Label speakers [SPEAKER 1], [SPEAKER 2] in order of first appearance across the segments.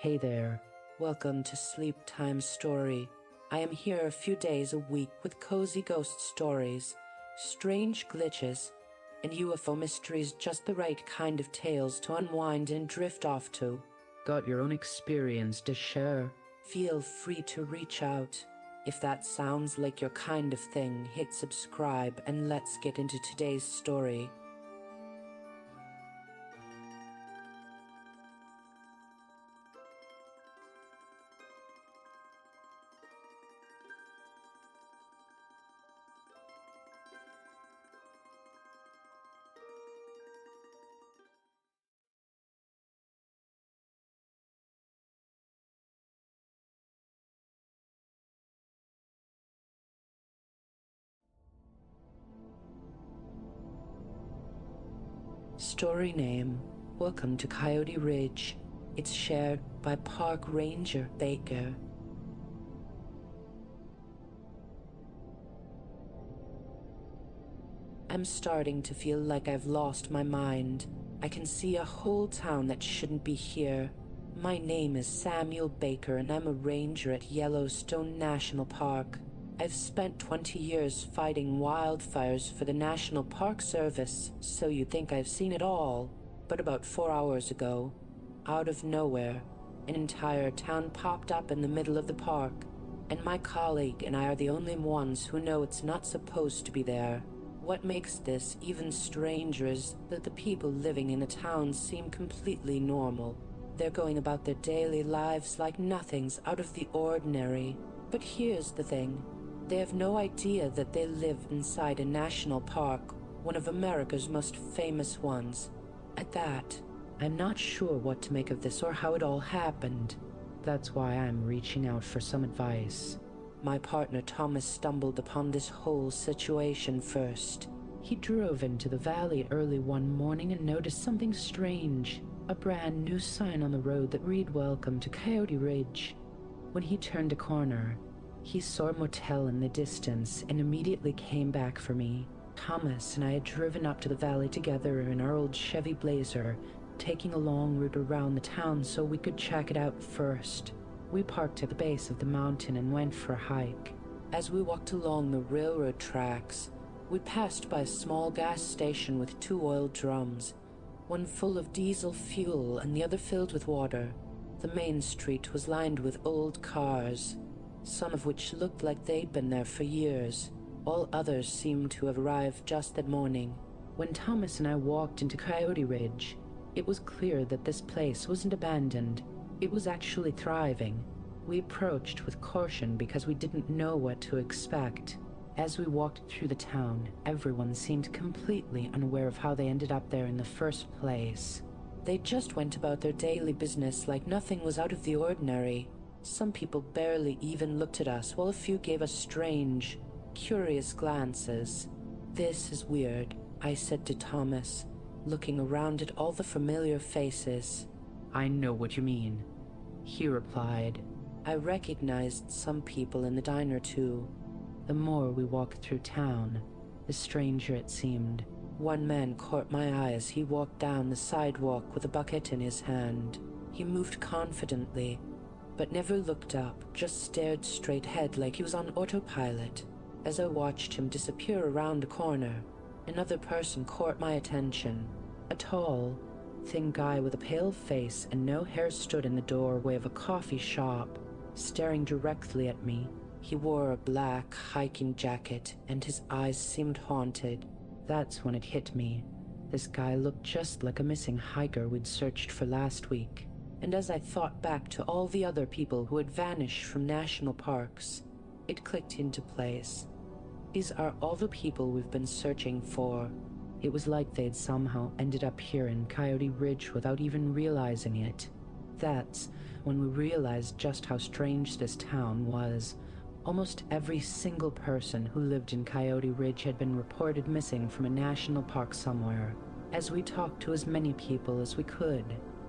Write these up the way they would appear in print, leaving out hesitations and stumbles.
[SPEAKER 1] Hey there, welcome to Sleep Time Story. I am here a few days a week with cozy ghost stories, strange glitches, and UFO mysteries, just the right kind of tales to unwind and drift off to.
[SPEAKER 2] Got your own experience to share?
[SPEAKER 1] Feel free to reach out. If that sounds like your kind of thing, hit subscribe and let's get into today's story. Story name, Welcome to Coyote Ridge. It's shared by Park Ranger Baker. I'm starting to feel like I've lost my mind. I can see a whole town that shouldn't be here. My name is Samuel Baker and I'm a ranger at Yellowstone National Park. I've spent 20 years fighting wildfires for the National Park Service, so you'd think I've seen it all. But about 4 hours ago, out of nowhere, an entire town popped up in the middle of the park, and my colleague and I are the only ones who know it's not supposed to be there. What makes this even stranger is that the people living in the town seem completely normal. They're going about their daily lives like nothing's out of the ordinary. But here's the thing. They have no idea that they live inside a national park, one of America's most famous ones. At that, I'm not sure what to make of this or how it all happened.
[SPEAKER 2] That's why I'm reaching out for some advice.
[SPEAKER 1] My partner Thomas stumbled upon this whole situation first.
[SPEAKER 2] He drove into the valley early one morning and noticed something strange. A brand new sign on the road that read "Welcome to Coyote Ridge." When he turned a corner, he saw a motel in the distance and immediately came back for me. Thomas and I had driven up to the valley together in our old Chevy Blazer, taking a long route around the town so we could check it out first. We parked at the base of the mountain and went for a hike.
[SPEAKER 1] As we walked along the railroad tracks, we passed by a small gas station with 2 oil drums, one full of diesel fuel and the other filled with water. The main street was lined with old cars, some of which looked like they'd been there for years. All others seemed to have arrived just that morning.
[SPEAKER 2] When Thomas and I walked into Coyote Ridge, it was clear that this place wasn't abandoned. It was actually thriving. We approached with caution because we didn't know what to expect. As we walked through the town, everyone seemed completely unaware of how they ended up there in the first place.
[SPEAKER 1] They just went about their daily business like nothing was out of the ordinary. Some people barely even looked at us, while a few gave us strange, curious glances. "This is weird," I said to Thomas, looking around at all the familiar faces.
[SPEAKER 2] "I know what you mean," he replied.
[SPEAKER 1] I recognized some people in the diner too.
[SPEAKER 2] The more we walked through town, the stranger it seemed.
[SPEAKER 1] One man caught my eye as he walked down the sidewalk with a bucket in his hand. He moved confidently, but never looked up, just stared straight ahead like he was on autopilot. As I watched him disappear around a corner, another person caught my attention.
[SPEAKER 2] A tall, thin guy with a pale face and no hair stood in the doorway of a coffee shop, staring directly at me.
[SPEAKER 1] He wore a black hiking jacket and his eyes seemed haunted.
[SPEAKER 2] That's when it hit me. This guy looked just like a missing hiker we'd searched for last week.
[SPEAKER 1] And as I thought back to all the other people who had vanished from national parks, it clicked into place. These are all the people we've been searching for.
[SPEAKER 2] It was like they'd somehow ended up here in Coyote Ridge without even realizing it. That's when we realized just how strange this town was. Almost every single person who lived in Coyote Ridge had been reported missing from a national park somewhere. As we talked to as many people as we could,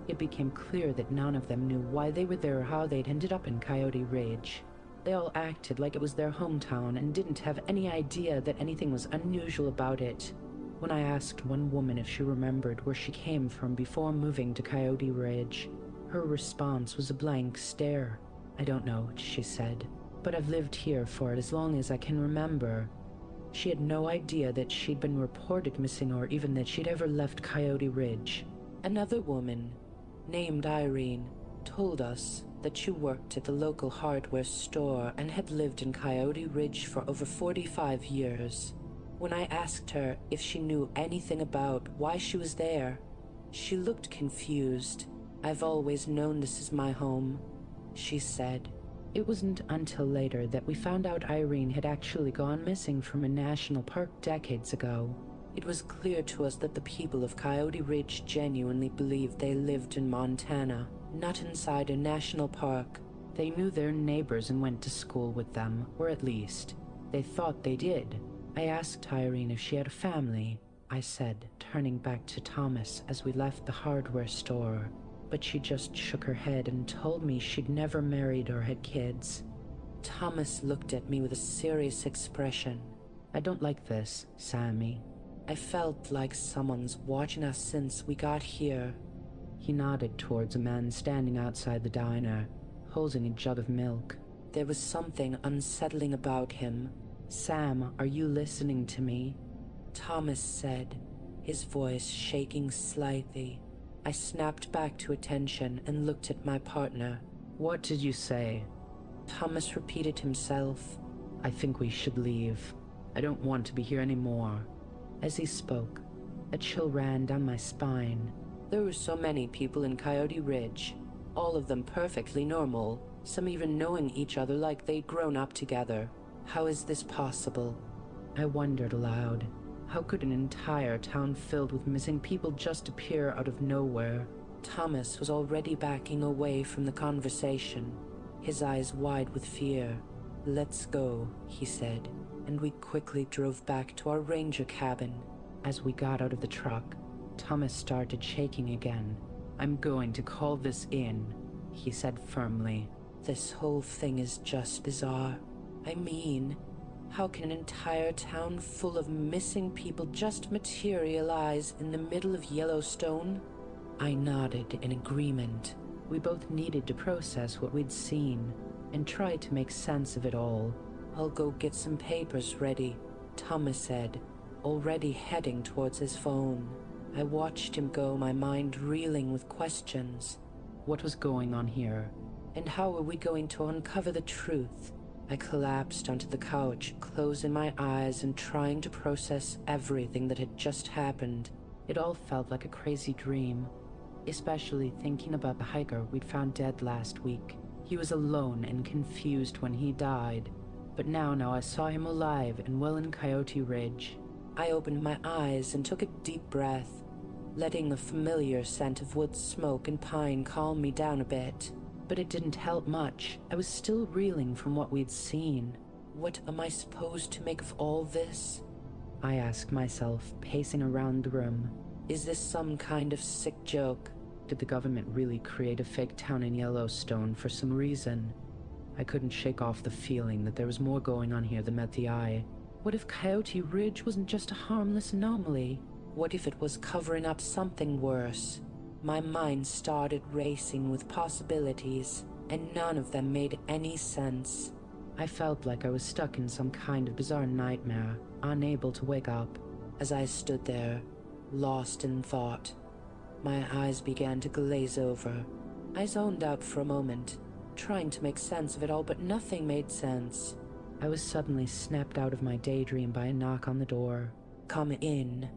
[SPEAKER 2] it became clear that none of them knew why they were there or how they'd ended up in Coyote Ridge. They all acted like it was their hometown and didn't have any idea that anything was unusual about it. When I asked one woman if she remembered where she came from before moving to Coyote Ridge, Her response was a blank stare. "I don't know," she said, "but I've lived here for as long as I can remember." She had no idea that she'd been reported missing or even that she'd ever left Coyote Ridge.
[SPEAKER 1] Another woman, named Irene, told us that she worked at the local hardware store and had lived in Coyote Ridge for over 45 years. When I asked her if she knew anything about why she was there, she looked confused. "I've always known this is my home," she said.
[SPEAKER 2] It wasn't until later that we found out Irene had actually gone missing from a national park decades ago.
[SPEAKER 1] It was clear to us that the people of Coyote Ridge genuinely believed they lived in Montana, not inside a national park.
[SPEAKER 2] They knew their neighbors and went to school with them, or at least, they thought they did. I asked Irene if she had a family, I said, turning back to Thomas as we left the hardware store. But she just shook her head and told me she'd never married or had kids.
[SPEAKER 1] Thomas looked at me with a serious expression.
[SPEAKER 2] "I don't like this, Sammy."
[SPEAKER 1] I felt like someone's watching us since we got here.
[SPEAKER 2] He nodded towards a man standing outside the diner, holding a jug of milk.
[SPEAKER 1] There was something unsettling about him.
[SPEAKER 2] "Sam, are you listening to me?"
[SPEAKER 1] Thomas said, his voice shaking slightly. I snapped back to attention and looked at my partner.
[SPEAKER 2] "What did you say?"
[SPEAKER 1] Thomas repeated himself.
[SPEAKER 2] "I think we should leave. I don't want to be here anymore." As he spoke, a chill ran down my spine.
[SPEAKER 1] There were so many people in Coyote Ridge, all of them perfectly normal, some even knowing each other like they'd grown up together. How is this possible?
[SPEAKER 2] I wondered aloud. How could an entire town filled with missing people just appear out of nowhere?
[SPEAKER 1] Thomas was already backing away from the conversation, his eyes wide with fear. "Let's go," he said, and we quickly drove back to our ranger cabin.
[SPEAKER 2] As we got out of the truck, Thomas started shaking again. "I'm going to call this in," he said firmly.
[SPEAKER 1] This whole thing is just bizarre. I mean, how can an entire town full of missing people just materialize in the middle of Yellowstone? I nodded in agreement.
[SPEAKER 2] We both needed to process what we'd seen and try to make sense of it all.
[SPEAKER 1] "I'll go get some papers ready," Thomas said, already heading towards his phone. I watched him go, my mind reeling with questions.
[SPEAKER 2] What was going on here?
[SPEAKER 1] And how were we going to uncover the truth? I collapsed onto the couch, closing my eyes and trying to process everything that had just happened.
[SPEAKER 2] It all felt like a crazy dream, especially thinking about the hiker we'd found dead last week. He was alone and confused when he died, but now I saw him alive and well in Coyote Ridge.
[SPEAKER 1] I opened my eyes and took a deep breath, letting the familiar scent of wood smoke and pine calm me down a bit.
[SPEAKER 2] But it didn't help much. I was still reeling from what we'd seen.
[SPEAKER 1] What am I supposed to make of all this?
[SPEAKER 2] I asked myself, pacing around the room.
[SPEAKER 1] Is this some kind of sick joke?
[SPEAKER 2] Did the government really create a fake town in Yellowstone for some reason? I couldn't shake off the feeling that there was more going on here than met the eye. What if Coyote Ridge wasn't just a harmless anomaly?
[SPEAKER 1] What if it was covering up something worse? My mind started racing with possibilities, and none of them made any sense.
[SPEAKER 2] I felt like I was stuck in some kind of bizarre nightmare, unable to wake up.
[SPEAKER 1] As I stood there, lost in thought, my eyes began to glaze over. I zoned out for a moment, trying to make sense of it all, but nothing made sense.
[SPEAKER 2] I was suddenly snapped out of my daydream by a knock on the door.
[SPEAKER 1] "Come in,"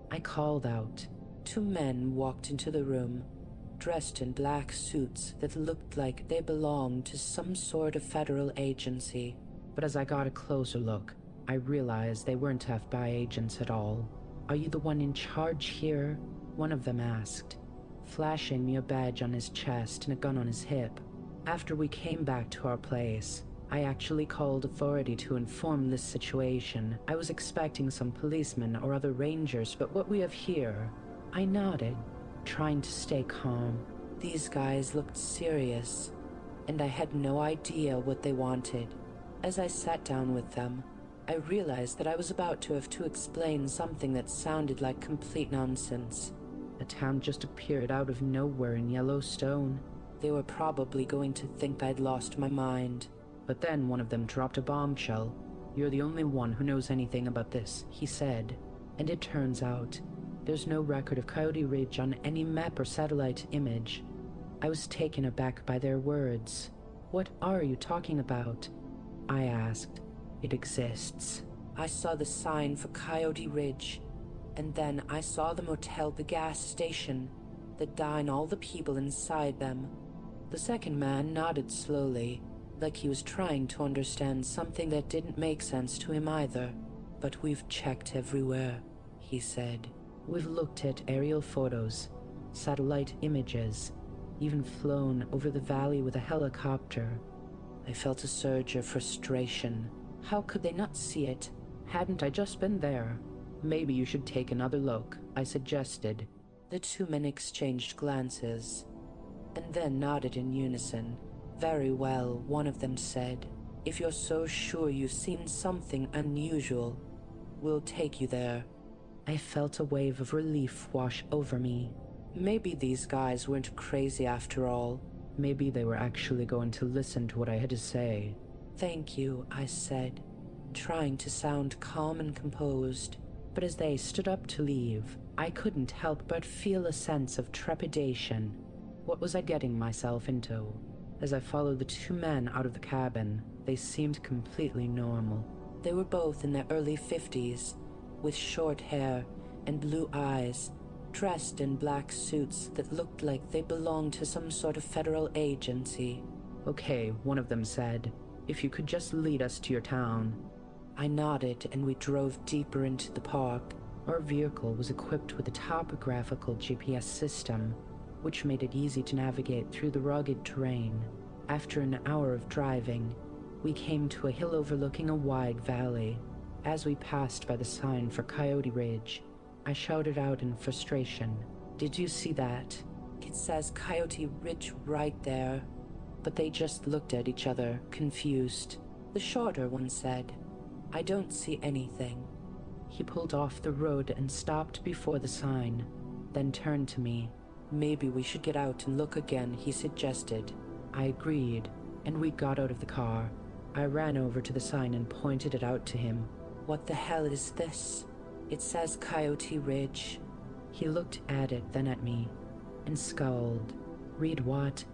[SPEAKER 2] I called out.
[SPEAKER 1] 2 men walked into the room, dressed in black suits that looked like they belonged to some sort of federal agency.
[SPEAKER 2] But as I got a closer look, I realized they weren't FBI agents at all. "Are you the one in charge here?" one of them asked, flashing me a badge on his chest and a gun on his hip. After we came back to our place, I actually called authority to inform this situation. I was expecting some policemen or other rangers, but what we have here... I nodded, trying to stay calm.
[SPEAKER 1] These guys looked serious, and I had no idea what they wanted. As I sat down with them, I realized that I was about to have to explain something that sounded like complete nonsense.
[SPEAKER 2] A town just appeared out of nowhere in Yellowstone.
[SPEAKER 1] They were probably going to think I'd lost my mind.
[SPEAKER 2] But then one of them dropped a bombshell. "You're the only one who knows anything about this," he said. And it turns out, there's no record of Coyote Ridge on any map or satellite image. I was taken aback by their words. "What are you talking about?" I asked. "It exists."
[SPEAKER 1] I saw the sign for Coyote Ridge, and then I saw the motel, the gas station, the dine, all the people inside them. The second man nodded slowly, like he was trying to understand something that didn't make sense to him either. "But we've checked everywhere," he said.
[SPEAKER 2] "We've looked at aerial photos, satellite images, even flown over the valley with a helicopter."
[SPEAKER 1] I felt a surge of frustration. How could they not see it?
[SPEAKER 2] "Hadn't I just been there? Maybe you should take another look," I suggested.
[SPEAKER 1] The two men exchanged glances, and then nodded in unison. "Very well," one of them said. "If you're so sure you've seen something unusual, we'll take you there."
[SPEAKER 2] I felt a wave of relief wash over me.
[SPEAKER 1] Maybe these guys weren't crazy after all.
[SPEAKER 2] Maybe they were actually going to listen to what I had to say.
[SPEAKER 1] "Thank you," I said, trying to sound calm and composed.
[SPEAKER 2] But as they stood up to leave, I couldn't help but feel a sense of trepidation. What was I getting myself into? As I followed the two men out of the cabin, they seemed completely normal.
[SPEAKER 1] They were both in their early 50s, with short hair and blue eyes, dressed in black suits that looked like they belonged to some sort of federal agency.
[SPEAKER 2] "Okay," one of them said. "If you could just lead us to your town."
[SPEAKER 1] I nodded, and we drove deeper into the park.
[SPEAKER 2] Our vehicle was equipped with a topographical GPS system, which made it easy to navigate through the rugged terrain. After an hour of driving, we came to a hill overlooking a wide valley. As we passed by the sign for Coyote Ridge, I shouted out in frustration, "Did you see that?"
[SPEAKER 1] "It says Coyote Ridge right there."
[SPEAKER 2] But they just looked at each other, confused.
[SPEAKER 1] The shorter one said, "I don't see anything."
[SPEAKER 2] He pulled off the road and stopped before the sign, then turned to me.
[SPEAKER 1] "Maybe we should get out and look again," he suggested.
[SPEAKER 2] I agreed, and we got out of the car. I ran over to the sign and pointed it out to him.
[SPEAKER 1] "What the hell is this? It says Coyote Ridge."
[SPEAKER 2] He looked at it, then at me, and scowled. "Read what?"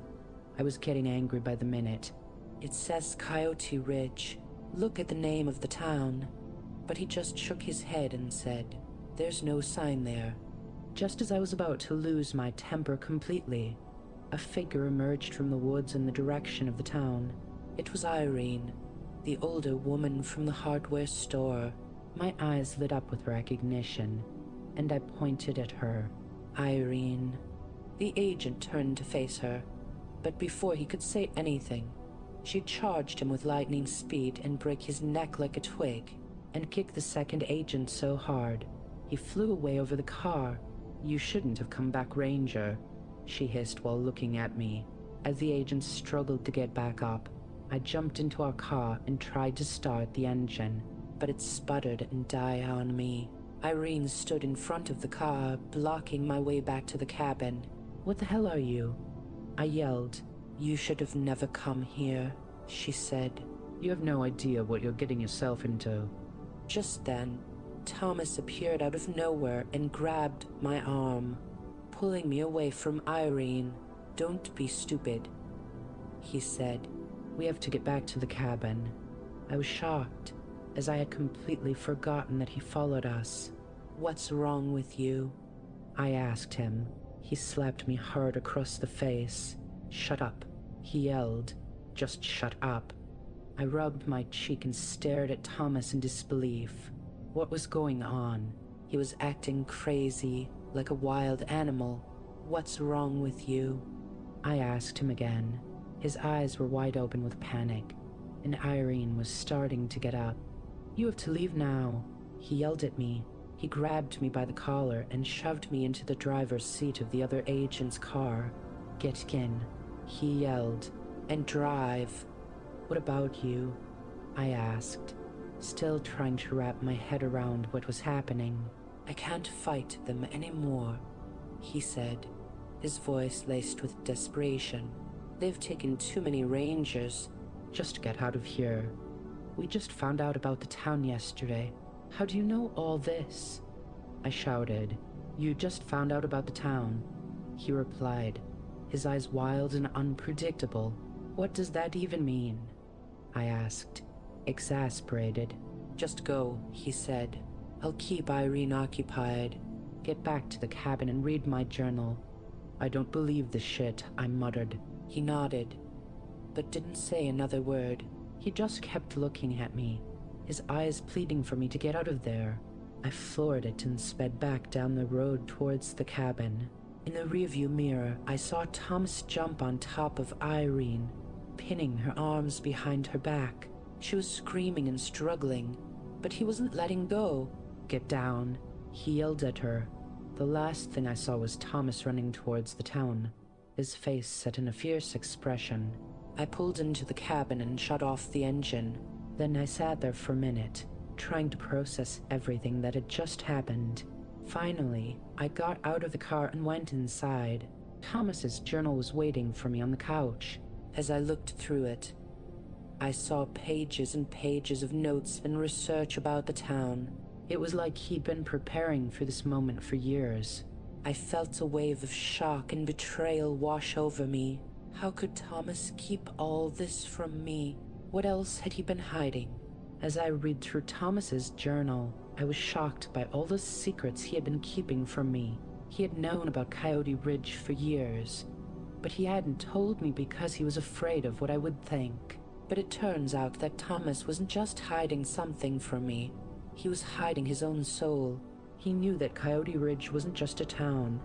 [SPEAKER 2] I was getting angry by the minute.
[SPEAKER 1] "It says Coyote Ridge. Look at the name of the town." But he just shook his head and said, "There's no sign there."
[SPEAKER 2] Just as I was about to lose my temper completely, a figure emerged from the woods in the direction of the town.
[SPEAKER 1] It was Irene, the older woman from the hardware store.
[SPEAKER 2] My eyes lit up with recognition, and I pointed at her.
[SPEAKER 1] "Irene." The agent turned to face her, but before he could say anything, she charged him with lightning speed and broke his neck like a twig,
[SPEAKER 2] and kicked the second agent so hard, he flew away over the car. "You shouldn't have come back, Ranger," she hissed while looking at me. As the agent struggled to get back up, I jumped into our car and tried to start the engine,
[SPEAKER 1] but it sputtered and died on me. Irene stood in front of the car, blocking my way back to the cabin.
[SPEAKER 2] "What the hell are you?" I yelled.
[SPEAKER 1] "You should have never come here," she said.
[SPEAKER 2] "You have no idea what you're getting yourself into."
[SPEAKER 1] Just then, Thomas appeared out of nowhere and grabbed my arm, pulling me away from Irene. "Don't be stupid," he said.
[SPEAKER 2] "We have to get back to the cabin." I was shocked, as I had completely forgotten that he followed us.
[SPEAKER 1] "What's wrong with you?"
[SPEAKER 2] I asked him. He slapped me hard across the face. "Shut up," he yelled. "Just shut up." I rubbed my cheek and stared at Thomas in disbelief. What was going on?
[SPEAKER 1] He was acting crazy, like a wild animal. "What's wrong with you?"
[SPEAKER 2] I asked him again. His eyes were wide open with panic, and Irene was starting to get up. "You have to leave now," he yelled at me. He grabbed me by the collar and shoved me into the driver's seat of the other agent's car. "Get in," he yelled,
[SPEAKER 1] "and drive."
[SPEAKER 2] "What about you?" I asked, still trying to wrap my head around what was happening.
[SPEAKER 1] "I can't fight them anymore," he said, his voice laced with desperation. They've taken too many rangers.
[SPEAKER 2] Just get out of here. We just found out about the town yesterday. How do you know all this? I shouted. You just found out about the town. He replied, his eyes wild and unpredictable. What does that even mean? I asked, exasperated.
[SPEAKER 1] Just go, he said. I'll keep Irene occupied.
[SPEAKER 2] Get back to the cabin and read my journal. I don't believe this shit, I muttered.
[SPEAKER 1] He nodded, but didn't say another word.
[SPEAKER 2] He just kept looking at me, his eyes pleading for me to get out of there. I floored it and sped back down the road towards the cabin. In the rearview mirror, I saw Thomas jump on top of Irene, pinning her arms behind her back.
[SPEAKER 1] She was screaming and struggling, but he wasn't letting go.
[SPEAKER 2] Get down, he yelled at her. The last thing I saw was Thomas running towards the town, his face set in a fierce expression.
[SPEAKER 1] I pulled into the cabin and shut off the engine.
[SPEAKER 2] Then I sat there for a minute, trying to process everything that had just happened. Finally, I got out of the car and went inside. Thomas's journal was waiting for me on the couch.
[SPEAKER 1] As I looked through it, I saw pages and pages of notes and research about the town.
[SPEAKER 2] It was like he'd been preparing for this moment for years.
[SPEAKER 1] I felt a wave of shock and betrayal wash over me. How could Thomas keep all this from me? What else had he been hiding?
[SPEAKER 2] As I read through Thomas's journal, I was shocked by all the secrets he had been keeping from me. He had known about Coyote Ridge for years, but he hadn't told me because he was afraid of what I would think.
[SPEAKER 1] But it turns out that Thomas wasn't just hiding something from me. He was hiding his own soul.
[SPEAKER 2] He knew that Coyote Ridge wasn't just a town.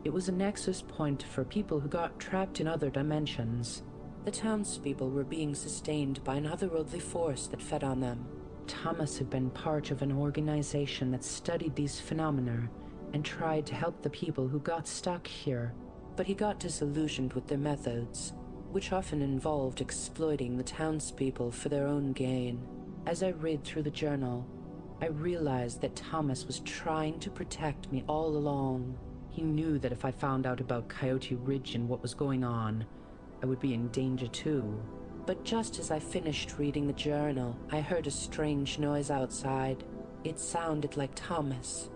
[SPEAKER 2] It was a nexus point for people who got trapped in other dimensions.
[SPEAKER 1] The townspeople were being sustained by an otherworldly force that fed on them.
[SPEAKER 2] Thomas had been part of an organization that studied these phenomena and tried to help the people who got stuck here.
[SPEAKER 1] But he got disillusioned with their methods, which often involved exploiting the townspeople for their own gain.
[SPEAKER 2] As I read through the journal, I realized that Thomas was trying to protect me all along. He knew that if I found out about Coyote Ridge and what was going on, I would be in danger too.
[SPEAKER 1] But just as I finished reading the journal, I heard a strange noise outside. It sounded like Thomas,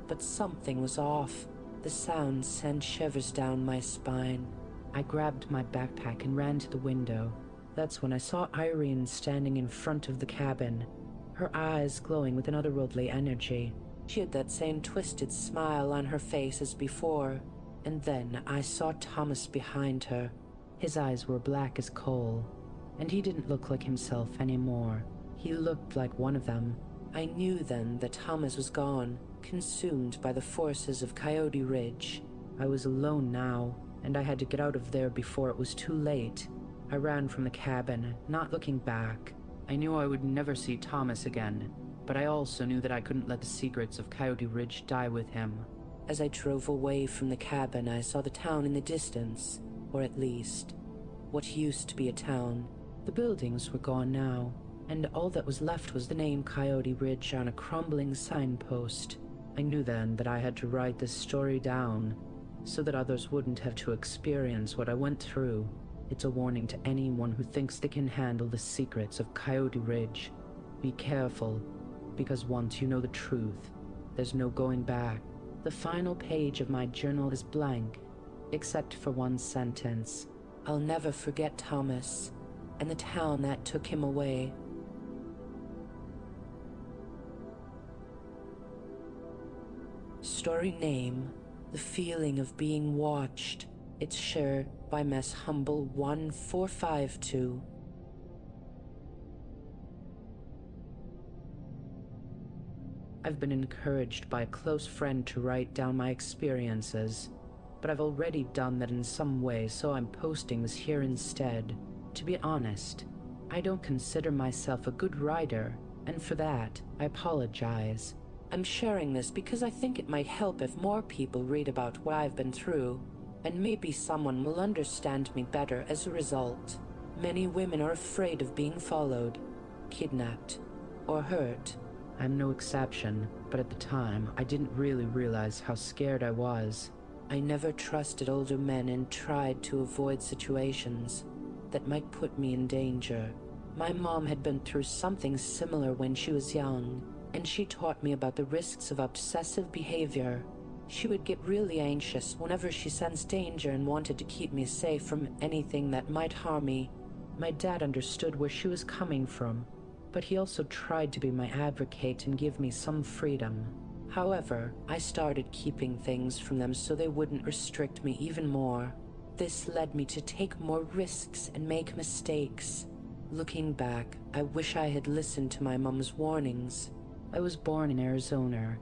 [SPEAKER 1] but something was off. The sound sent shivers down my spine.
[SPEAKER 2] I grabbed my backpack and ran to the window. That's when I saw Irene standing in front of the cabin, her eyes glowing with an otherworldly energy.
[SPEAKER 1] She had that same twisted smile on her face as before, and then I saw Thomas behind her.
[SPEAKER 2] His eyes were black as coal, and he didn't look like himself anymore. He looked like one of them.
[SPEAKER 1] I knew then that Thomas was gone, consumed by the forces of Coyote Ridge.
[SPEAKER 2] I was alone now, and I had to get out of there before it was too late. I ran from the cabin, not looking back. I knew I would never see Thomas again, but I also knew that I couldn't let the secrets of Coyote Ridge die with him.
[SPEAKER 1] As I drove away from the cabin, I saw the town in the distance, or at least, what used to be a town.
[SPEAKER 2] The buildings were gone now, and all that was left was the name Coyote Ridge on a crumbling signpost. I knew then that I had to write this story down, so that others wouldn't have to experience what I went through. It's a warning to anyone who thinks they can handle the secrets of Coyote Ridge. Be careful, because once you know the truth, there's no going back. The final page of my journal is blank, except for one sentence.
[SPEAKER 1] I'll never forget Thomas, and the town that took him away. Story name, The Feeling of Being Watched. It's shared by Mess Humble 1452.
[SPEAKER 2] I've been encouraged by a close friend to write down my experiences, but I've already done that in some way, so I'm posting this here instead. To be honest, I don't consider myself a good writer, and for that, I apologize.
[SPEAKER 1] I'm sharing this because I think it might help if more people read about what I've been through, and maybe someone will understand me better as a result. Many women are afraid of being followed, kidnapped, or hurt.
[SPEAKER 2] I'm no exception, but at the time, I didn't really realize how scared I was.
[SPEAKER 1] I never trusted older men and tried to avoid situations that might put me in danger. My mom had been through something similar when she was young, and she taught me about the risks of obsessive behavior. She would get really anxious whenever she sensed danger and wanted to keep me safe from anything that might harm me.
[SPEAKER 2] My dad understood where she was coming from, but he also tried to be my advocate and give me some freedom.
[SPEAKER 1] However, I started keeping things from them so they wouldn't restrict me even more. This led me to take more risks and make mistakes. Looking back, I wish I had listened to my mom's warnings.
[SPEAKER 2] I was born in Arizona,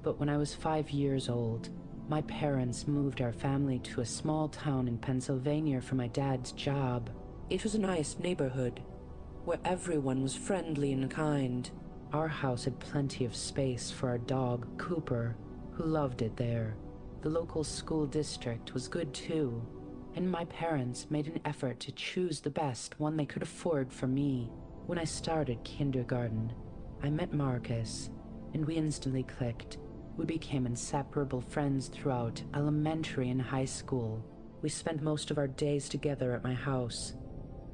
[SPEAKER 2] but when I was 5 years old, my parents moved our family to a small town in Pennsylvania for my dad's job.
[SPEAKER 1] It was a nice neighborhood, where everyone was friendly and kind.
[SPEAKER 2] Our house had plenty of space for our dog, Cooper, who loved it there. The local school district was good too, and my parents made an effort to choose the best one they could afford for me. When I started kindergarten, I met Marcus, and we instantly clicked. We became inseparable friends throughout elementary and high school. We spent most of our days together at my house,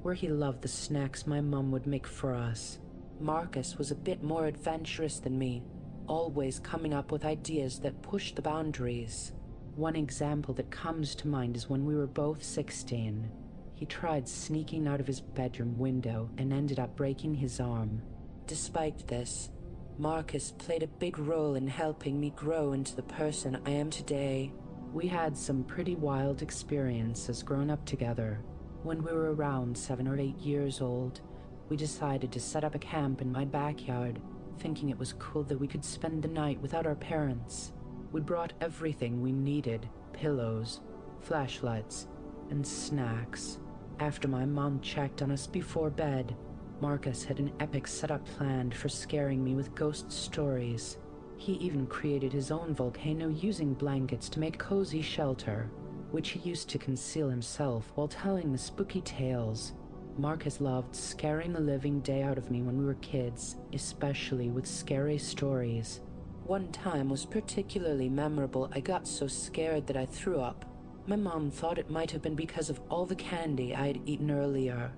[SPEAKER 2] where he loved the snacks my mom would make for us.
[SPEAKER 1] Marcus was a bit more adventurous than me, always coming up with ideas that pushed the boundaries.
[SPEAKER 2] One example that comes to mind is when we were both 16. He tried sneaking out of his bedroom window and ended up breaking his arm.
[SPEAKER 1] Despite this, Marcus played a big role in helping me grow into the person I am today.
[SPEAKER 2] We had some pretty wild experiences growing up together. When we were around 7 or 8 years old, we decided to set up a camp in my backyard, thinking it was cool that we could spend the night without our parents. We brought everything we needed: pillows, flashlights, and snacks. After my mom checked on us before bed, Marcus had an epic setup planned for scaring me with ghost stories. He even created his own volcano using blankets to make cozy shelter, which he used to conceal himself while telling the spooky tales. Marcus loved scaring the living day out of me when we were kids, especially with scary stories.
[SPEAKER 1] One time was particularly memorable. I got so scared that I threw up. My mom thought it might have been because of all the candy I had eaten earlier.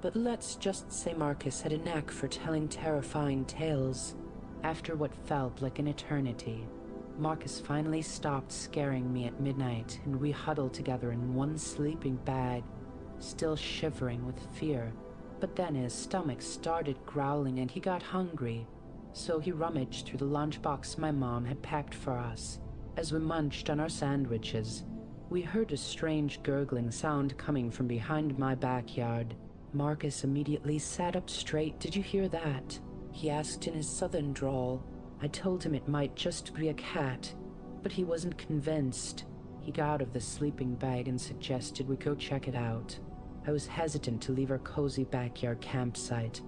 [SPEAKER 1] But let's just say Marcus had a knack for telling terrifying tales.
[SPEAKER 2] After what felt like an eternity, Marcus finally stopped scaring me at midnight, and we huddled together in one sleeping bag, still shivering with fear. But then his stomach started growling and he got hungry, so he rummaged through the lunchbox my mom had packed for us. As we munched on our sandwiches, we heard a strange gurgling sound coming from behind my backyard. Marcus immediately sat up straight. "Did you hear that?"
[SPEAKER 1] he asked in his southern drawl.
[SPEAKER 2] I told him it might just be a cat, but he wasn't convinced. He got out of the sleeping bag and suggested we go check it out. I was hesitant to leave our cozy backyard campsite,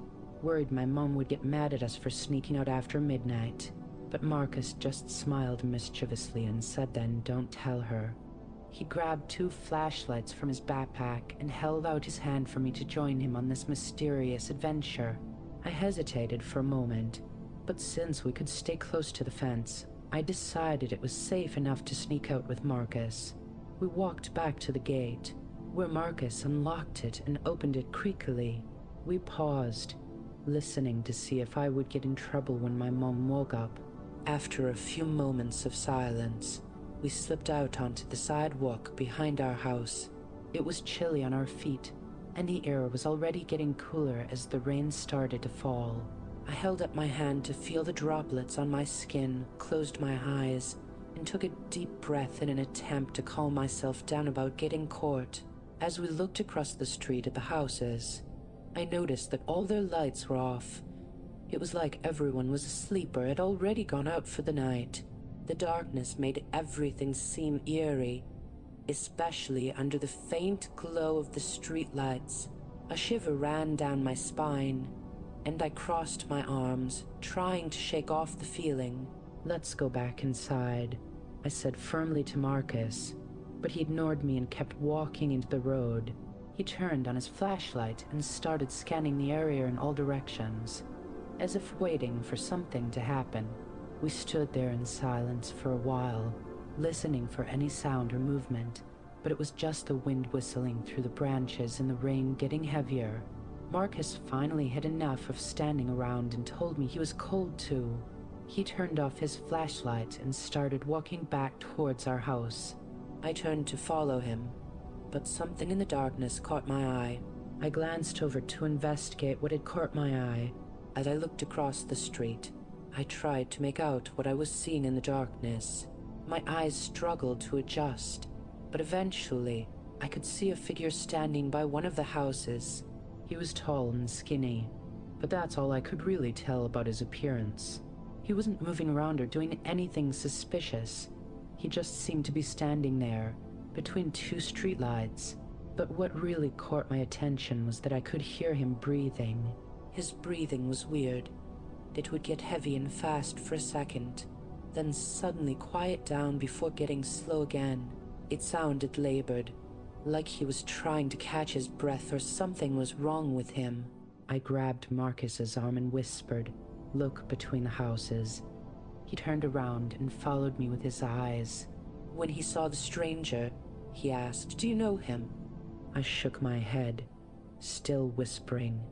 [SPEAKER 2] worried my mom would get mad at us for sneaking out after midnight. But Marcus just smiled mischievously and said then, "Don't tell her." He grabbed 2 flashlights from his backpack and held out his hand for me to join him on this mysterious adventure. I hesitated for a moment, but since we could stay close to the fence, I decided it was safe enough to sneak out with Marcus. We walked back to the gate, where Marcus unlocked it and opened it creakily. We paused, listening to see if I would get in trouble when my mom woke up.
[SPEAKER 1] After a few moments of silence, we slipped out onto the sidewalk behind our house.
[SPEAKER 2] It was chilly on our feet, and the air was already getting cooler as the rain started to fall.
[SPEAKER 1] I held up my hand to feel the droplets on my skin, closed my eyes, and took a deep breath in an attempt to calm myself down about getting caught. As we looked across the street at the houses, I noticed that all their lights were off. It was like everyone was asleep or had already gone out for the night. The darkness made everything seem eerie, especially under the faint glow of the streetlights. A shiver ran down my spine, and I crossed my arms, trying to shake off the feeling.
[SPEAKER 2] "Let's go back inside," I said firmly to Marcus, but he ignored me and kept walking into the road. He turned on his flashlight and started scanning the area in all directions, as if waiting for something to happen. We stood there in silence for a while, listening for any sound or movement, but it was just the wind whistling through the branches and the rain getting heavier. Marcus finally had enough of standing around and told me he was cold too. He turned off his flashlight and started walking back towards our house.
[SPEAKER 1] I turned to follow him, but something in the darkness caught my eye.
[SPEAKER 2] I glanced over to investigate what had caught my eye.
[SPEAKER 1] As I looked across the street, I tried to make out what I was seeing in the darkness. My eyes struggled to adjust, but eventually I could see a figure standing by one of the houses.
[SPEAKER 2] He was tall and skinny, but that's all I could really tell about his appearance. He wasn't moving around or doing anything suspicious. He just seemed to be standing there, between two streetlights. But what really caught my attention was that I could hear him breathing.
[SPEAKER 1] His breathing was weird. It would get heavy and fast for a second, then suddenly quiet down before getting slow again. It sounded labored, like he was trying to catch his breath or something was wrong with him.
[SPEAKER 2] I grabbed Marcus's arm and whispered, "Look between the houses." He turned around and followed me with his eyes.
[SPEAKER 1] When he saw the stranger, he asked, "Do you know him?"
[SPEAKER 2] I shook my head, still whispering.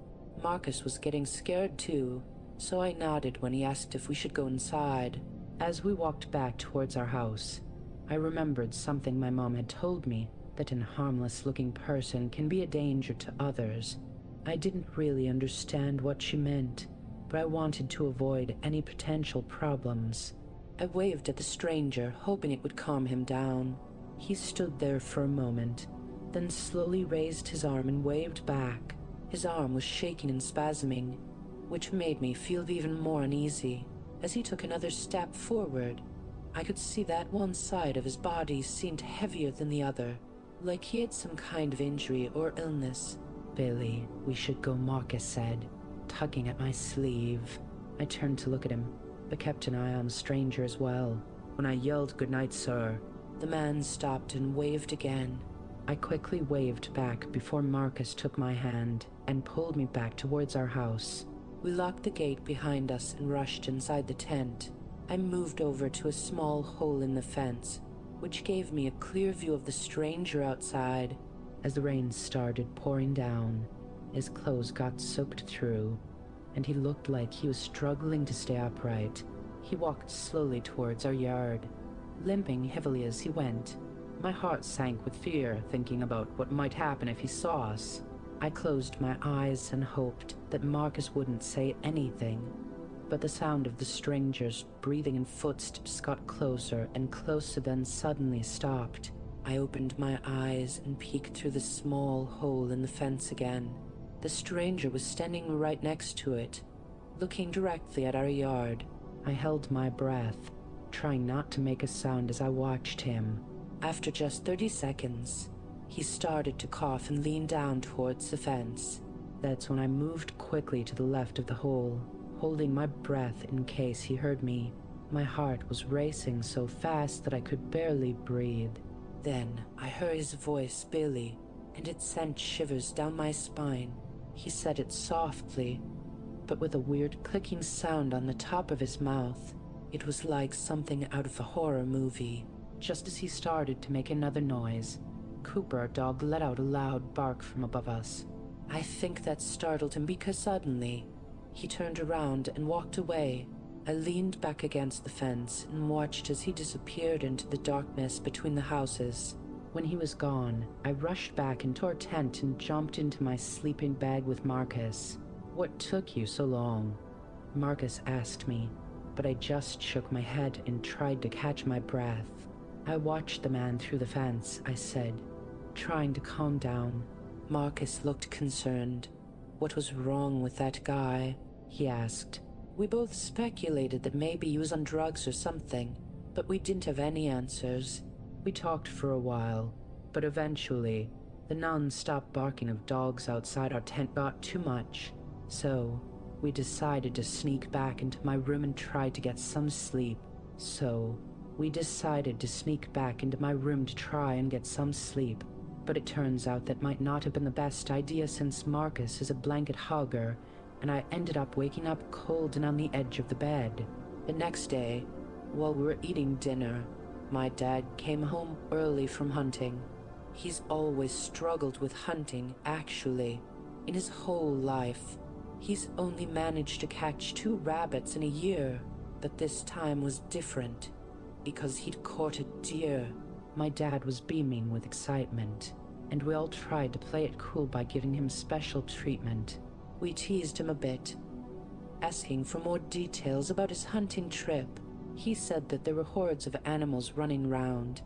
[SPEAKER 1] Marcus was getting scared too, so I nodded when he asked if we should go inside.
[SPEAKER 2] As we walked back towards our house, I remembered something my mom had told me, that an harmless-looking person can be a danger to others. I didn't really understand what she meant, but I wanted to avoid any potential problems.
[SPEAKER 1] I waved at the stranger, hoping it would calm him down.
[SPEAKER 2] He stood there for a moment, then slowly raised his arm and waved back.
[SPEAKER 1] His arm was shaking and spasming, which made me feel even more uneasy. As he took another step forward, I could see that one side of his body seemed heavier than the other, like he had some kind of injury or illness.
[SPEAKER 2] "Billy, we should go," Marcus said, tugging at my sleeve. I turned to look at him, but kept an eye on the stranger as well. When I yelled, "Good night, sir,"
[SPEAKER 1] the man stopped and waved again.
[SPEAKER 2] I quickly waved back before Marcus took my hand and pulled me back towards our house.
[SPEAKER 1] We locked the gate behind us and rushed inside the tent. I moved over to a small hole in the fence, which gave me a clear view of the stranger outside.
[SPEAKER 2] As the rain started pouring down, his clothes got soaked through, and he looked like he was struggling to stay upright. He walked slowly towards our yard, limping heavily as he went. My heart sank with fear, thinking about what might happen if he saw us. I closed my eyes and hoped that Marcus wouldn't say anything, but the sound of the stranger's breathing and footsteps got closer and closer, then suddenly stopped.
[SPEAKER 1] I opened my eyes and peeked through the small hole in the fence again. The stranger was standing right next to it, looking directly at our yard.
[SPEAKER 2] I held my breath, trying not to make a sound as I watched him.
[SPEAKER 1] After just 30 seconds, he started to cough and lean down towards the fence.
[SPEAKER 2] That's when I moved quickly to the left of the hole, holding my breath in case he heard me. My heart was racing so fast that I could barely breathe.
[SPEAKER 1] Then I heard his voice, "Billy," and it sent shivers down my spine. He said it softly, but with a weird clicking sound on the top of his mouth. It was like something out of a horror movie. Just as he started to make another noise, Cooper, our dog, let out a loud bark from above us. I think that startled him because suddenly he turned around and walked away. I leaned back against the fence and watched as he disappeared into the darkness between the houses.
[SPEAKER 2] When he was gone, I rushed back into our tent and jumped into my sleeping bag with Marcus. "What took you so long?" Marcus asked me, but I just shook my head and tried to catch my breath. "I watched the man through the fence," I said, trying to calm down.
[SPEAKER 1] Marcus looked concerned. "What was wrong with that guy?" he asked. We both speculated that maybe he was on drugs or something, but we didn't have any answers.
[SPEAKER 2] We talked for a while, but eventually, the non-stop barking of dogs outside our tent got too much, so we decided to sneak back into my room and try to get some sleep. But it turns out that might not have been the best idea since Marcus is a blanket hogger, and I ended up waking up cold and on the edge of the bed.
[SPEAKER 1] The next day, while we were eating dinner, my dad came home early from hunting. He's always struggled with hunting, actually. In his whole life, he's only managed to catch 2 rabbits in a year, but this time was different, because he'd caught a deer.
[SPEAKER 2] My dad was beaming with excitement, and we all tried to play it cool by giving him special treatment.
[SPEAKER 1] We teased him a bit, asking for more details about his hunting trip. He said that there were hordes of animals running round,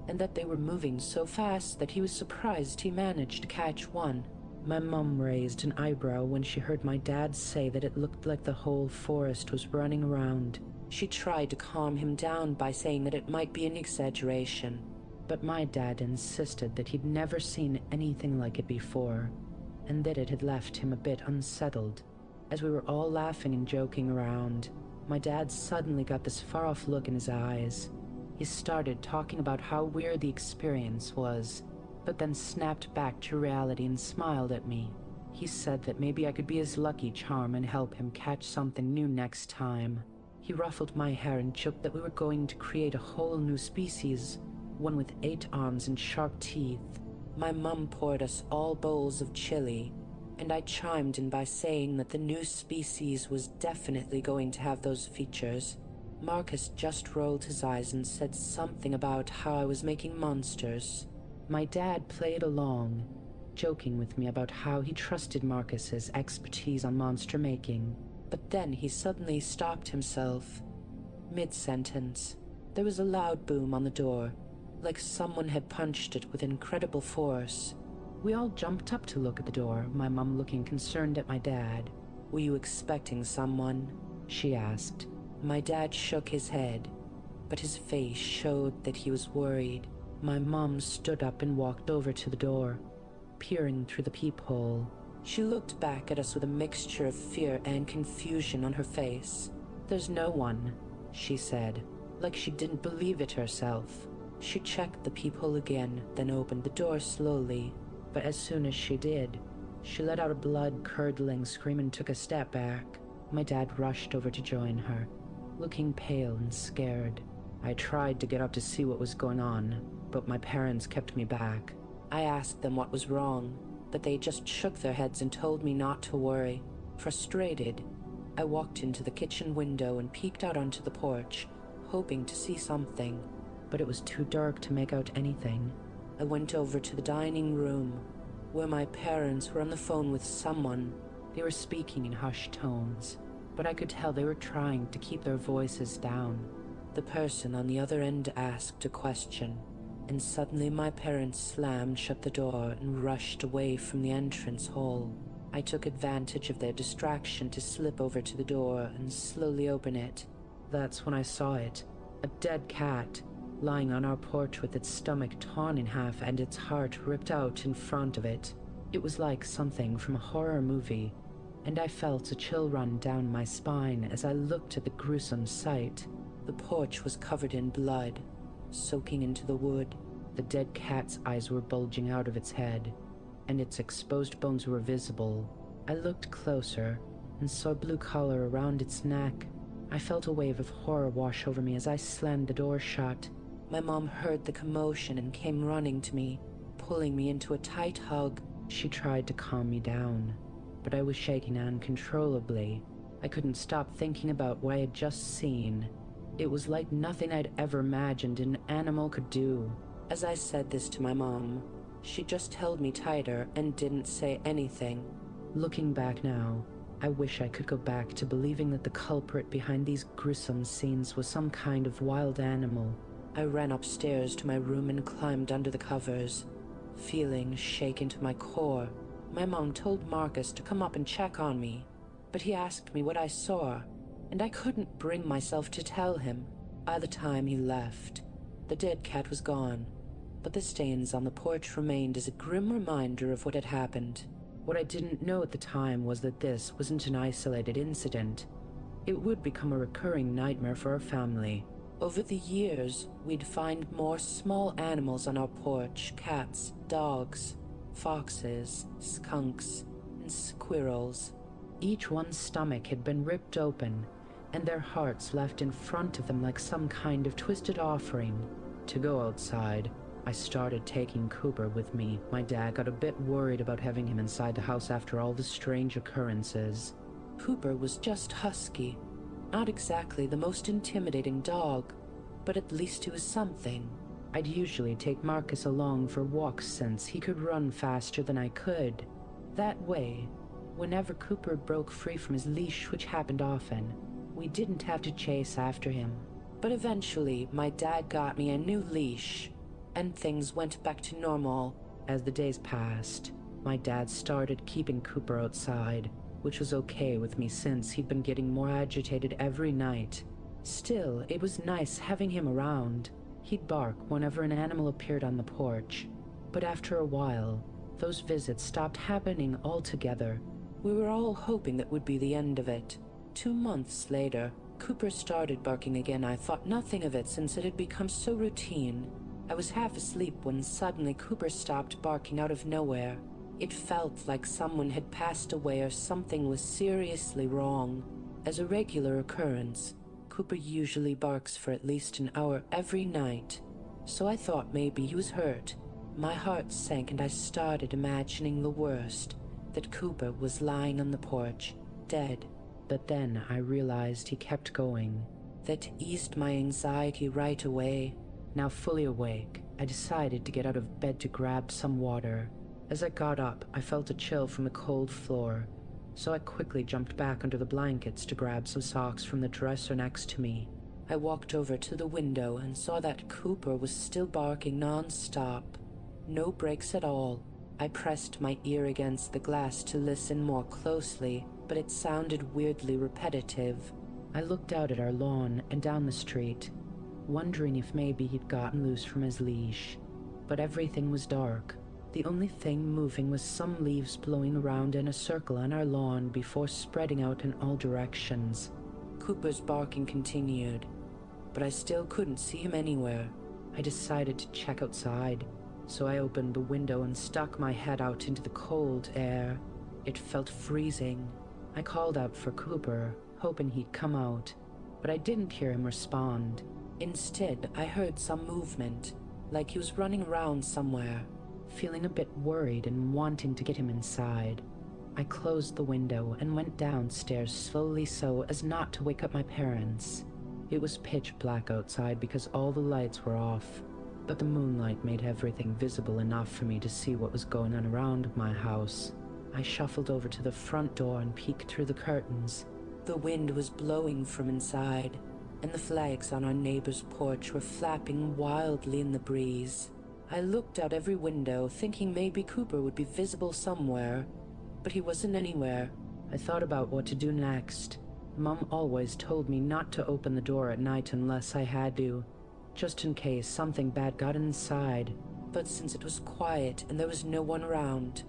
[SPEAKER 1] and that they were moving so fast that he was surprised he managed to catch one.
[SPEAKER 2] My mum raised an eyebrow when she heard my dad say that it looked like the whole forest was running around.
[SPEAKER 1] She tried to calm him down by saying that it might be an exaggeration.
[SPEAKER 2] But my dad insisted that he'd never seen anything like it before, and that it had left him a bit unsettled. As we were all laughing and joking around, my dad suddenly got this far-off look in his eyes. He started talking about how weird the experience was, but then snapped back to reality and smiled at me. He said that maybe I could be his lucky charm and help him catch something new next time. He ruffled my hair and joked that we were going to create a whole new species, one with 8 arms and sharp teeth.
[SPEAKER 1] My mum poured us all bowls of chili, and I chimed in by saying that the new species was definitely going to have those features. Marcus just rolled his eyes and said something about how I was making monsters.
[SPEAKER 2] My dad played along, joking with me about how he trusted Marcus's expertise on monster making.
[SPEAKER 1] But then he suddenly stopped himself, mid-sentence. There was a loud boom on the door, like someone had punched it with incredible force.
[SPEAKER 2] We all jumped up to look at the door, my mum looking concerned at my dad.
[SPEAKER 1] "Were you expecting someone?"
[SPEAKER 2] she asked.
[SPEAKER 1] My dad shook his head, but his face showed that he was worried.
[SPEAKER 2] My mum stood up and walked over to the door, peering through the peephole.
[SPEAKER 1] She looked back at us with a mixture of fear and confusion on her face.
[SPEAKER 2] "There's no one," she said, like she didn't believe it herself.
[SPEAKER 1] She checked the peephole again, then opened the door slowly.
[SPEAKER 2] But as soon as she did, she let out a blood-curdling scream and took a step back. My dad rushed over to join her, looking pale and scared. I tried to get up to see what was going on, but my parents kept me back.
[SPEAKER 1] I asked them what was wrong, but they just shook their heads and told me not to worry. Frustrated, I walked into the kitchen window and peeked out onto the porch, hoping to see something.
[SPEAKER 2] But it was too dark to make out anything.
[SPEAKER 1] I went over to the dining room, where my parents were on the phone with someone.
[SPEAKER 2] They were speaking in hushed tones, but I could tell they were trying to keep their voices down.
[SPEAKER 1] The person on the other end asked a question, and suddenly my parents slammed shut the door and rushed away from the entrance hall. I took advantage of their distraction to slip over to the door and slowly open it.
[SPEAKER 2] That's when I saw it, a dead cat, lying on our porch with its stomach torn in half and its heart ripped out in front of it. It was like something from a horror movie, and I felt a chill run down my spine as I looked at the gruesome sight.
[SPEAKER 1] The porch was covered in blood, soaking into the wood.
[SPEAKER 2] The dead cat's eyes were bulging out of its head, and its exposed bones were visible. I looked closer and saw a blue collar around its neck. I felt a wave of horror wash over me as I slammed the door shut.
[SPEAKER 1] My mom heard the commotion and came running to me, pulling me into a tight hug.
[SPEAKER 2] She tried to calm me down, but I was shaking uncontrollably. I couldn't stop thinking about what I had just seen. It was like nothing I'd ever imagined an animal could do.
[SPEAKER 1] As I said this to my mom, she just held me tighter and didn't say anything.
[SPEAKER 2] Looking back now, I wish I could go back to believing that the culprit behind these gruesome scenes was some kind of wild animal.
[SPEAKER 1] I ran upstairs to my room and climbed under the covers, feeling shaken to my core. My mom told Marcus to come up and check on me, but he asked me what I saw, and I couldn't bring myself to tell him. By the time he left, the dead cat was gone, but the stains on the porch remained as a grim reminder of what had happened.
[SPEAKER 2] What I didn't know at the time was that this wasn't an isolated incident. It would become a recurring nightmare for our family.
[SPEAKER 1] Over the years, we'd find more small animals on our porch: cats, dogs, foxes, skunks, and squirrels.
[SPEAKER 2] Each one's stomach had been ripped open, and their hearts left in front of them like some kind of twisted offering. To go outside, I started taking Cooper with me. My dad got a bit worried about having him inside the house after all the strange occurrences.
[SPEAKER 1] Cooper was just husky, not exactly the most intimidating dog, but at least he was something.
[SPEAKER 2] I'd usually take Marcus along for walks since he could run faster than I could. That way, whenever Cooper broke free from his leash, which happened often, we didn't have to chase after him.
[SPEAKER 1] But eventually, my dad got me a new leash, and things went back to normal.
[SPEAKER 2] As the days passed, my dad started keeping Cooper outside, which was okay with me since he'd been getting more agitated every night. Still, it was nice having him around. He'd bark whenever an animal appeared on the porch, but after a while, those visits stopped happening altogether.
[SPEAKER 1] We were all hoping that would be the end of it. 2 months later, Cooper started barking again. I thought nothing of it since it had become so routine. I was half asleep when suddenly Cooper stopped barking out of nowhere. It felt like someone had passed away or something was seriously wrong. As a regular occurrence, Cooper usually barks for at least an hour every night, so I thought maybe he was hurt. My heart sank and I started imagining the worst, that Cooper was lying on the porch, dead.
[SPEAKER 2] But then I realized he kept going.
[SPEAKER 1] That eased my anxiety right away.
[SPEAKER 2] Now fully awake, I decided to get out of bed to grab some water. As I got up, I felt a chill from the cold floor, so I quickly jumped back under the blankets to grab some socks from the dresser next to me.
[SPEAKER 1] I walked over to the window and saw that Cooper was still barking non-stop. No breaks at all. I pressed my ear against the glass to listen more closely, but it sounded weirdly repetitive.
[SPEAKER 2] I looked out at our lawn and down the street, wondering if maybe he'd gotten loose from his leash. But everything was dark. The only thing moving was some leaves blowing around in a circle on our lawn before spreading out in all directions.
[SPEAKER 1] Cooper's barking continued, but I still couldn't see him anywhere.
[SPEAKER 2] I decided to check outside, so I opened the window and stuck my head out into the cold air. It felt freezing. I called out for Cooper, hoping he'd come out, but I didn't hear him respond.
[SPEAKER 1] Instead, I heard some movement, like he was running around somewhere.
[SPEAKER 2] Feeling a bit worried and wanting to get him inside, I closed the window and went downstairs slowly so as not to wake up my parents. It was pitch black outside because all the lights were off, but the moonlight made everything visible enough for me to see what was going on around my house. I shuffled over to the front door and peeked through the curtains.
[SPEAKER 1] The wind was blowing from inside, and the flags on our neighbor's porch were flapping wildly in the breeze. I looked out every window, thinking maybe Cooper would be visible somewhere, but he wasn't anywhere.
[SPEAKER 2] I thought about what to do next. Mom always told me not to open the door at night unless I had to, just in case something bad got inside.
[SPEAKER 1] But since it was quiet and there was no one around,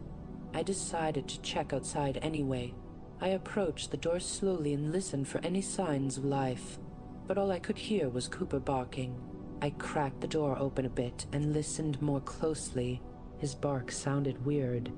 [SPEAKER 1] I decided to check outside anyway. I approached the door slowly and listened for any signs of life, but all I could hear was Cooper barking. I cracked the door open a bit and listened more closely.
[SPEAKER 2] His bark sounded weird,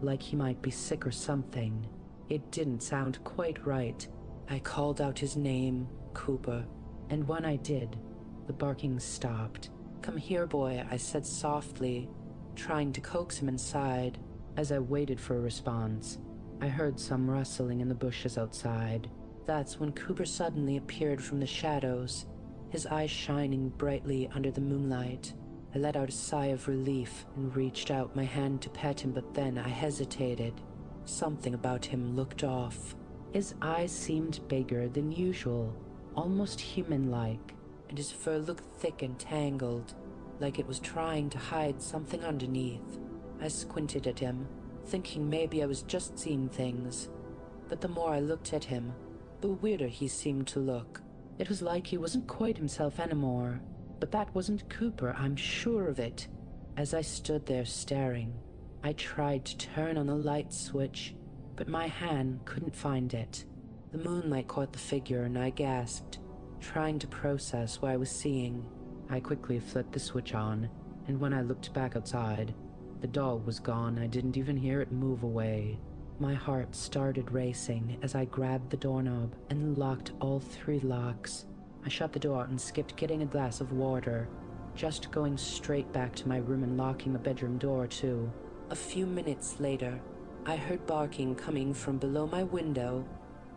[SPEAKER 2] like he might be sick or something. It didn't sound quite right.
[SPEAKER 1] I called out his name, Cooper,
[SPEAKER 2] and when I did, the barking stopped.
[SPEAKER 1] "Come here, boy," I said softly, trying to coax him inside.
[SPEAKER 2] As I waited for a response, I heard some rustling in the bushes outside.
[SPEAKER 1] That's when Cooper suddenly appeared from the shadows, his eyes shining brightly under the moonlight. I let out a sigh of relief and reached out my hand to pet him, but then I hesitated. Something about him looked off.
[SPEAKER 2] His eyes seemed bigger than usual, almost human-like,
[SPEAKER 1] and his fur looked thick and tangled, like it was trying to hide something underneath. I squinted at him, thinking maybe I was just seeing things, but the more I looked at him, the weirder he seemed to look.
[SPEAKER 2] It was like he wasn't quite himself anymore, but that wasn't Cooper, I'm sure of it. As I stood there staring, I tried to turn on the light switch, but my hand couldn't find it.
[SPEAKER 1] The moonlight caught the figure and I gasped, trying to process what I was seeing.
[SPEAKER 2] I quickly flipped the switch on, and when I looked back outside, the doll was gone. I didn't even hear it move away. My heart started racing as I grabbed the doorknob and locked all 3 locks. I shut the door and skipped getting a glass of water. just going straight back to my room and locking the bedroom door too.
[SPEAKER 1] A few minutes later, I heard barking coming from below my window,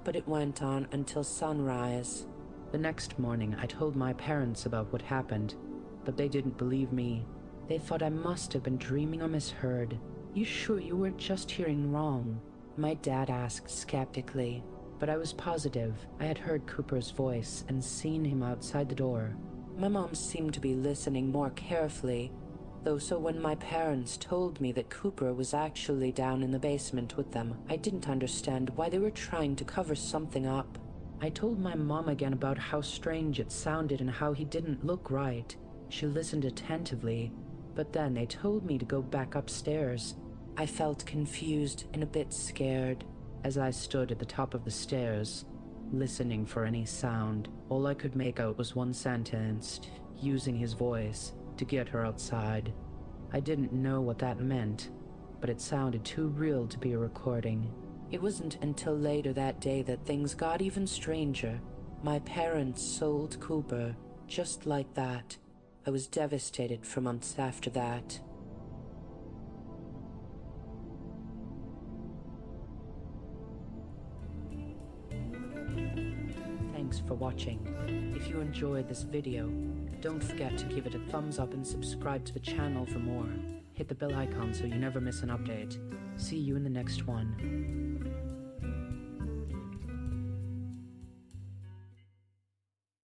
[SPEAKER 1] but it went on until sunrise.
[SPEAKER 2] The next morning, I told my parents about what happened, but they didn't believe me. They thought I must have been dreaming or misheard. You sure you weren't just hearing wrong? My dad asked skeptically, but I was positive I had heard Cooper's voice and seen him outside the door.
[SPEAKER 1] My mom seemed to be listening more carefully, though, so when my parents told me that Cooper was actually down in the basement with them, I didn't understand why they were trying to cover something up.
[SPEAKER 2] I told my mom again about how strange it sounded and how he didn't look right. She listened attentively, but then they told me to go back upstairs.
[SPEAKER 1] I felt confused and a bit scared.
[SPEAKER 2] As I stood at the top of the stairs, listening for any sound, all I could make out was one sentence, using his voice to get her outside. I didn't know what that meant, but it sounded too real to be a recording.
[SPEAKER 1] It wasn't until later that day that things got even stranger. My parents sold Cooper, just like that. I was devastated for months after that.
[SPEAKER 2] Thanks for watching. If you enjoyed this video, don't forget to give it a thumbs up and subscribe to the channel for more. Hit the bell icon so you never miss an update. See you in the next one.